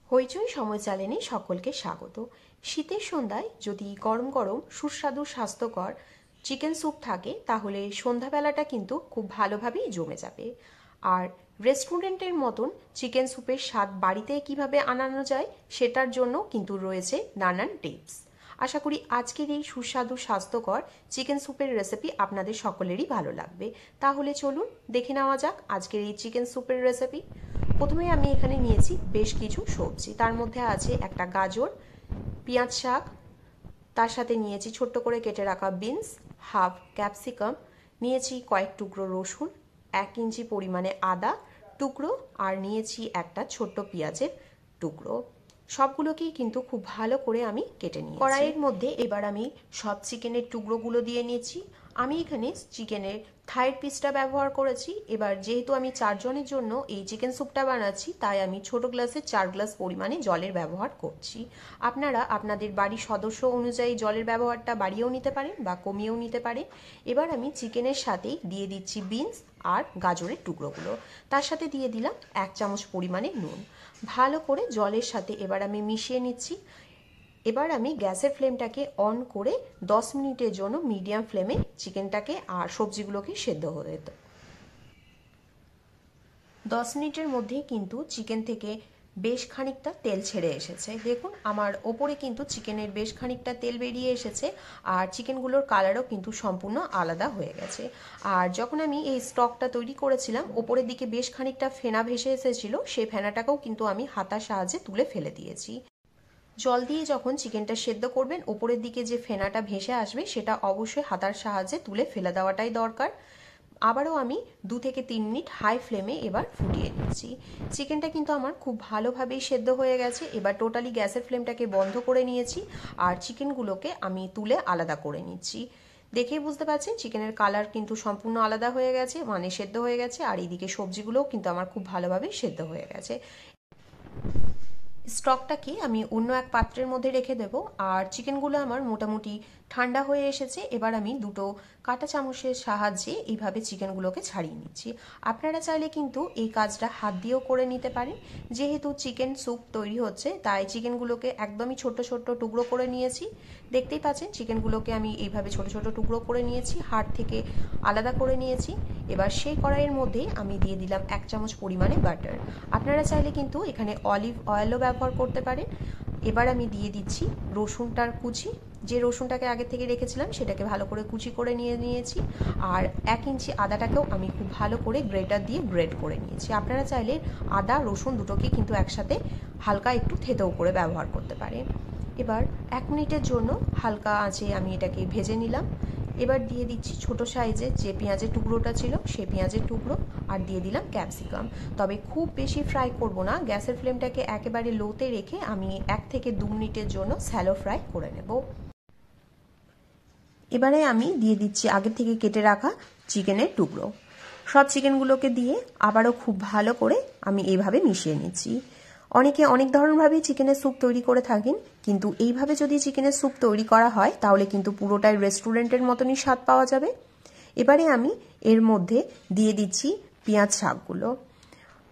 হইচই সময় চ্যানেলে সকলকে স্বাগত। শীতের সন্ধ্যায় যদি গরম গরম সুস্বাদু স্বাস্থ্যকর চিকেন স্যুপ থাকে তাহলে সন্ধ্যাবেলাটা কিন্তু খুব ভালোভাবেই জমে যাবে। আর রেস্টুরেন্টের মতন চিকেন স্যুপের স্বাদ বাড়িতে কিভাবে আনানো যায় সেটার জন্য কিন্তু রয়েছে নানান টিপস। আশা করি আজকের এই সুস্বাদু স্বাস্থ্যকর চিকেন স্যুপের রেসিপি আপনাদের সকলেরই ভালো লাগবে। তাহলে চলুন দেখে নেওয়া যাক আজকের এই চিকেন স্যুপের রেসিপি। প্রথমে আমি এখানে নিয়েছি বেশ কিছু সবজি। তার মধ্যে আছে একটা গাজর, পেঁয়াজ শাক, তার সাথে নিয়েছি ছোট্ট করে কেটে রাখা বিনস, হাফ ক্যাপসিকাম, নিয়েছি কয়েক টুকরো রসুন, 1 ইঞ্চি পরিমাণে আদা টুকরো, আর নিয়েছি একটা ছোট্ট পেঁয়াজের টুকরো। সবগুলোকেই কিন্তু খুব ভালো করে আমি কেটে নিয়েছি। কড়াইয়ের মধ্যে এবার আমি সব চিকেনের টুকরোগুলো দিয়ে নিয়েছি। আমি এখানে চিকেনের থাইর পিসটা ব্যবহার করেছি। এবার যেহেতু আমি 4 জনের জন্য এই চিকেন স্যুপটা বানাচ্ছি, তাই আমি ছোট গ্লাসে 4 গ্লাস পরিমাণে জলের ব্যবহার করছি। আপনারা আপনাদের বাড়ির সদস্য অনুযায়ী জলের ব্যবহারটা বাড়িয়েও নিতে পারেন বা কমিয়েও নিতে পারেন। এবার আমি চিকেনের সাথেই দিয়ে দিচ্ছি বিনস আর গাজরের টুকরোগুলো। তার সাথে দিয়ে দিলাম 1 চামচ পরিমাণে নুন। ভালো করে জলের সাথে এবার আমি মিশিয়ে নিচ্ছি। এবার আমি গ্যাসের ফ্লেমটাকে অন করে 10 মিনিটের জন্য মিডিয়াম ফ্লেমে চিকেনটাকে আর সবজিগুলোকে সেদ্ধ হতে দেব। 10 মিনিটের মধ্যে কিন্তু চিকেন থেকে বেশ খানিকটা তেল ছেড়ে এসেছে। দেখুন আমার ওপরে কিন্তু চিকেনের বেশ খানিকটা তেল বেরিয়ে এসেছে, আর চিকেনগুলোর কালারও কিন্তু সম্পূর্ণ আলাদা হয়ে গেছে। আর যখন আমি এই স্টকটা তৈরি করেছিলাম, ওপরের দিকে বেশ খানিকটা ফেনা ভেসে এসেছিল, সেই ফেনাটাকেও কিন্তু আমি হাতার সাহায্যে তুলে ফেলে দিয়েছি। জল দিয়ে যখন চিকেনটা সেদ্ধ করবেন, ওপরের দিকে যে ফেনাটা ভেসে আসবে সেটা অবশ্যই হাতার সাহায্যে তুলে ফেলে দেওয়াটাই দরকার। আবারও আমি 2 থেকে 3 মিনিট হাই ফ্লেমে এবার ফুটিয়ে নিচ্ছি। চিকেনটা কিন্তু আমার খুব ভালোভাবেই সেদ্ধ হয়ে গেছে। এবার টোটালি গ্যাসের ফ্লেমটাকে বন্ধ করে নিয়েছি, আর চিকেনগুলোকে আমি তুলে আলাদা করে নিচ্ছি। দেখেই বুঝতে পারছেন চিকেনের কালার কিন্তু সম্পূর্ণ আলাদা হয়ে গেছে, মানে সেদ্ধ হয়ে গেছে। আর এইদিকে সবজিগুলোও কিন্তু আমার খুব ভালোভাবে সেদ্ধ হয়ে গেছে। স্টকটাকে আমি অন্য এক পাত্রের মধ্যে রেখে দেব। আর চিকেনগুলো আমার মোটামুটি ঠান্ডা হয়ে এসেছে। এবার আমি দুটো কাঁটা চামচের সাহায্যে এইভাবে চিকেনগুলোকে ছাড়িয়ে নিচ্ছি। আপনারা চাইলে কিন্তু এই কাজটা হাত দিয়েও করে নিতে পারেন। যেহেতু চিকেন স্যুপ তৈরি হচ্ছে, তাই চিকেনগুলোকে একদমই ছোট ছোট টুকরো করে নিয়েছি। দেখতেই পাচ্ছেন চিকেনগুলোকে আমি এইভাবে ছোট ছোট টুকরো করে নিয়েছি, হাড় থেকে আলাদা করে নিয়েছি। এবার সেই কড়াইয়ের মধ্যেই আমি দিয়ে দিলাম 1 চামচ পরিমাণে বাটার। আপনারা চাইলে কিন্তু এখানে অলিভ অয়েলও ব্যবহার করতে পারেন। এবার আমি দিয়ে দিচ্ছি রসুনটার কুচি। যে রসুনটাকে আগে থেকে রেখেছিলাম সেটাকে ভালো করে কুচি করে নিয়েছি। আর 1 ইঞ্চি আদাটাকেও আমি খুব ভালো করে গ্রেটার দিয়ে গ্রেট করে নিয়েছি। আপনারা চাইলে আদা রসুন দুটোকে কিন্তু একসাথে হালকা একটু থেঁতেও করে ব্যবহার করতে পারেন। এবার 1 মিনিটের জন্য হালকা আঁচে আমি এটাকে ভেজে নিলাম। এবার দিয়ে দিচ্ছি ছোট সাইজের যে পেঁয়াজের টুকরোটা ছিল সেই পেঁয়াজের টুকরো, আর দিয়ে দিলাম ক্যাপসিকাম। তবে খুব বেশি ফ্রাই করব না, গ্যাসের ফ্লেমটাকে একেবারে লোতে রেখে আমি 1 থেকে 2 মিনিটের জন্য স্যালো ফ্রাই করে নেব। এবারে আমি দিয়ে দিচ্ছি আগে থেকে কেটে রাখা চিকেনের টুকরো। সব চিকেনগুলোকে দিয়ে আবারও খুব ভালো করে আমি এইভাবে মিশিয়ে নিচ্ছি। অনেকে অনেক ধরনভাবেই চিকেনের স্যুপ তৈরি করে থাকেন, কিন্তু এইভাবে যদি চিকেনের স্যুপ তৈরি করা হয় তাহলে কিন্তু পুরোটাই রেস্টুরেন্টের মতনই স্বাদ পাওয়া যাবে। এবারে আমি এর মধ্যে দিয়ে দিচ্ছি পেঁয়াজ শাকগুলো।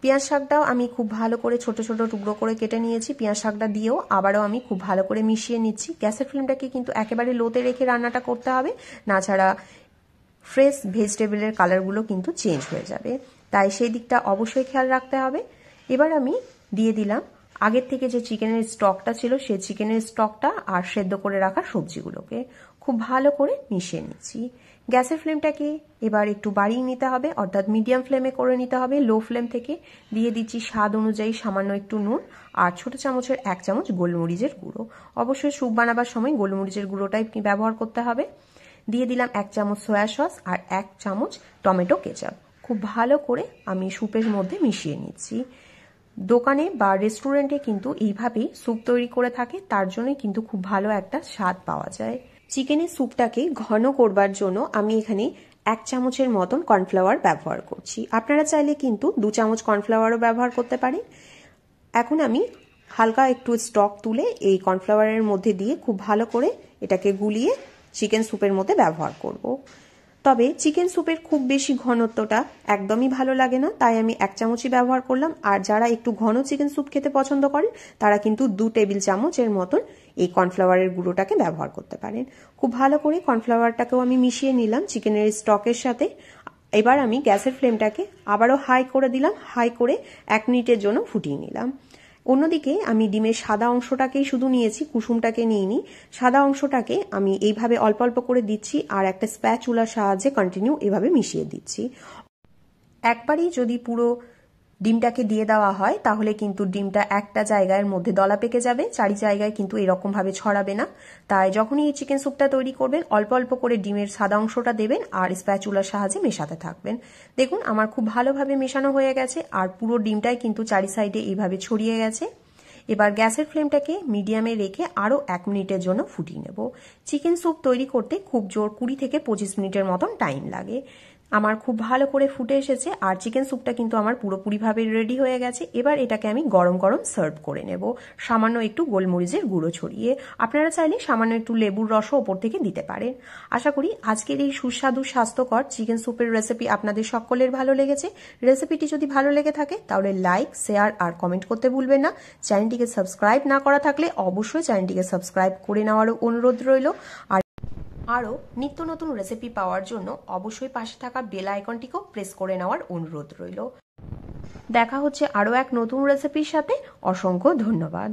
পেঁয়াজ শাকটাও আমি খুব ভালো করে ছোট ছোট টুকরো করে কেটে নিয়েছি। পেঁয়াজ শাকটা দিয়েও আবারও আমি খুব ভালো করে মিশিয়ে নিচ্ছি। গ্যাসের ফ্লেমটাকে কিন্তু একেবারে লোতে রেখে রান্নাটা করতে হবে, না ছাড়া ফ্রেশ ভেজিটেবলের কালারগুলো কিন্তু চেঞ্জ হয়ে যাবে, তাই সেই দিকটা অবশ্যই খেয়াল রাখতে হবে। এবার আমি দিয়ে দিলাম আগের থেকে যে চিকেনের স্টকটা ছিল সেই চিকেনের স্টকটা আর সেদ্ধ করে রাখা সবজিগুলোকে খুব ভালো করে মিশিয়ে নিচ্ছি। গ্যাসের ফ্লেমটাকে এবার একটু বাড়িয়ে নিতে হবে, অর্থাৎ মিডিয়াম ফ্লেমে করে নিতে হবে। লো ফ্লেম থেকে দিয়ে দিচ্ছি স্বাদ অনুযায়ী সামান্য একটু নুন আর ছোট চামচের 1 চামচ গোলমরিচের গুঁড়ো। অবশ্যই স্যুপ বানাবার সময় গোলমরিচের গুঁড়োটাই ব্যবহার করতে হবে। দিয়ে দিলাম 1 চামচ সয়া সস আর 1 চামচ টমেটো কেচাপ। খুব ভালো করে আমি স্যুপের মধ্যে মিশিয়ে নিচ্ছি। দোকানে বা রেস্টুরেন্টে কিন্তু এইভাবেই স্যুপ তৈরি করে থাকে, তার জন্যই কিন্তু খুব ভালো একটা স্বাদ পাওয়া যায়। চিকেনের স্যুপটাকে ঘন করবার জন্য আমি এখানে 1 চামচের মতন কর্নফ্লাওয়ার ব্যবহার করছি। আপনারা চাইলে কিন্তু 2 চামচ কর্নফ্লাওয়ারও ব্যবহার করতে পারেন। এখন আমি হালকা একটু স্টক তুলে এই কর্নফ্লাওয়ারের মধ্যে দিয়ে খুব ভালো করে এটাকে গুলিয়ে চিকেন স্যুপের মধ্যে ব্যবহার করব। তবে চিকেন স্যুপের খুব বেশি ঘনত্বটা একদমই ভালো লাগে না, তাই আমি 1 চামচই ব্যবহার করলাম। আর যারা একটু ঘন চিকেন স্যুপ খেতে পছন্দ করেন তারা কিন্তু 2 টেবিল চামচের মতন এই কর্নফ্লাওয়ারের গুঁড়োটাকে ব্যবহার করতে পারেন। খুব ভালো করে কর্নফ্লাওয়ারটাকেও আমি মিশিয়ে নিলাম চিকেনের স্টকের সাথে। এবার আমি গ্যাসের ফ্লেমটাকে আবারও হাই করে দিলাম, হাই করে 1 মিনিটের জন্য ফুটিয়ে নিলাম। অন্যদিকে আমি ডিমের সাদা অংশটাকেই শুধু নিয়েছি, কুসুমটাকে নিইনি। সাদা অংশটাকে আমি এইভাবে অল্প অল্প করে দিচ্ছি আর একটা স্প্যাচুলার সাহায্যে কন্টিনিউ এভাবে মিশিয়ে দিচ্ছি। একবারই যদি পুরো ডিমটাকে দিয়ে দেওয়া হয় তাহলে কিন্তু ডিমটা একটা জায়গার মধ্যে দলা পেকে যাবে, চারি জায়গায় কিন্তু এরকম ভাবে ছড়াবে না। তাই যখনই এই চিকেন স্যুপটা তৈরি করবেন অল্প অল্প করে ডিমের সাদা অংশটা দেবেন আর স্প্যাচুলার সাহায্যে মেশাতে থাকবেন। দেখুন আমার খুব ভালোভাবে মেশানো হয়ে গেছে আর পুরো ডিমটাই কিন্তু চারি সাইডে এইভাবে ছড়িয়ে গেছে। এবার গ্যাসের ফ্লেমটাকে মিডিয়ামে রেখে আরও 1 মিনিটের জন্য ফুটিয়ে নেব। চিকেন স্যুপ তৈরি করতে খুব জোর 20 থেকে 25 মিনিটের মতন টাইম লাগে। আমার খুব ভালো করে ফুটে এসেছে আর চিকেন স্যুপটা কিন্তু আমার পুরোপুরিভাবে রেডি হয়ে গেছে। এবার এটাকে আমি গরম গরম সার্ভ করে নেব, সামান্য একটু গোলমরিচের গুঁড়ো ছড়িয়ে। আপনারা চাইলে সামান্য একটু লেবুর রসও ওপর থেকে দিতে পারেন। আশা করি আজকের এই সুস্বাদু স্বাস্থ্যকর চিকেন স্যুপের রেসিপি আপনাদের সকলের ভালো লেগেছে। রেসিপিটি যদি ভালো লেগে থাকে তাহলে লাইক, শেয়ার আর কমেন্ট করতে ভুলবেন না। চ্যানেলটিকে সাবস্ক্রাইব না করা থাকলে অবশ্যই চ্যানেলটিকে সাবস্ক্রাইব করে নেওয়ারও অনুরোধ রইল। আর আরও নিত্য নতুন রেসিপি পাওয়ার জন্য অবশ্যই পাশে থাকা বেল আইকনটিকেও প্রেস করে নেওয়ার অনুরোধ রইল। দেখা হচ্ছে আরও এক নতুন রেসিপির সাথে। অসংখ্য ধন্যবাদ।